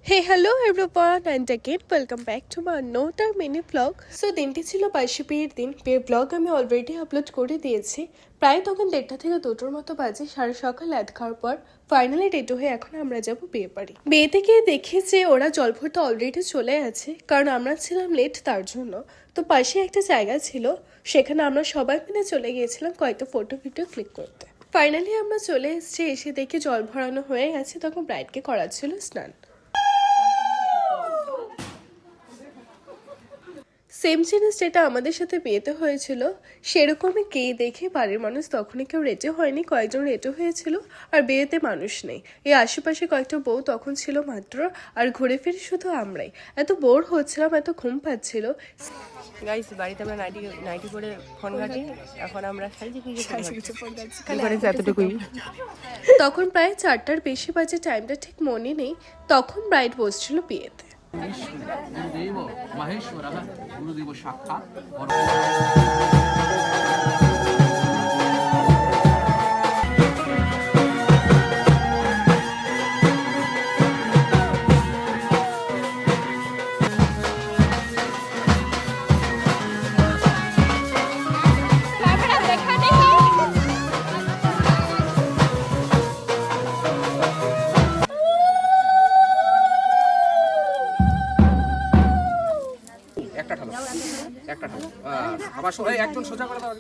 Hey, hello everyone and again welcome back to my another mini vlog. So দিনটি ছিল 22শে বিয়ের দিন। বিয়ের ব্লগ আমি অলরেডি আপলোড করে দিয়েছি। প্রায় তখন 1:30 থেকে 2টোর মতো বাজে। সারা সকাল লাদ খাওয়ার পর ফাইনালি রেডি হয়ে এখন আমরা যাব বিয়ে বাড়ি। বিয়েতে গিয়ে দেখি যে ওরা জল ভরতে অলরেডি চলে আছে, কারণ আমরা ছিলাম লেট তার জন্য। তো পাশে একটা জায়গা ছিল, সেখানে আমরা সবাই মিলে চলে গিয়েছিলাম কয়েকটা ফটো ভিডিও ক্লিক করতে। ফাইনালি আমরা চলে এসেছি, এসে দেখি জল ভরানো হয়ে গেছে। তখন ব্রাইডকে করাচ্ছিল স্নান। সেম জিনিস যেটা আমাদের সাথে বিয়েতে হয়েছিল সেরকমই গিয়ে দেখে বাড়ির মানুষ তখনই কেউ রেডি হয়নি, কয়েকজন রেডি হয়েছিল আর বিয়েতে মানুষ নেই। এই আশেপাশে কয়েকটা বউ তখন ছিল মাত্র, আর ঘুরে ফিরে শুধু আমরাই। এত বোর হচ্ছিলাম, এত ঘুম পাচ্ছিল। গাইস বাড়িতে আমরা নাইটি করে ফোন ঘাটি, এখন আমরা এতটুকুই। তখন প্রায় 4টার বেশি বাজে, টাইমটা ঠিক মনে নেই। তখন ব্রাইড বসছিল বিয়েতে। गुरुदेव महेश्वरः गुरुदेव साक्षात् একটা ঠালো আবার একজন সোজা করে দাও।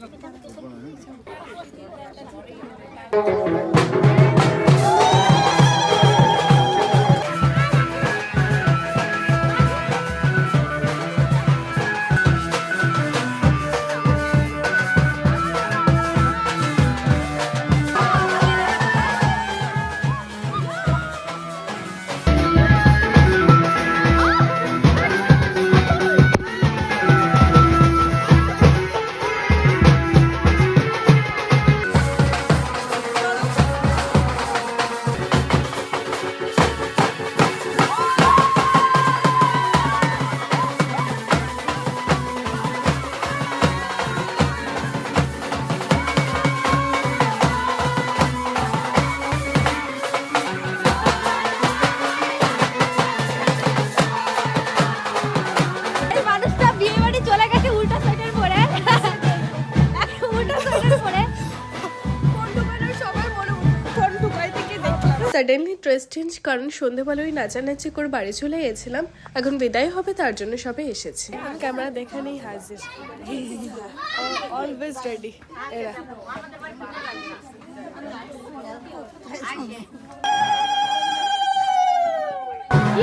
সাডেনলি ড্রেস চেঞ্জ, কারণ সন্ধ্যেবেলায় নাচানাচি করে বাড়ি চলে গেছিলাম। এখন বিদায় হবে, তার জন্য সবাই এসেছে। ক্যামেরা দেখানেই হাজির, অলওয়েজ রেডি এরা।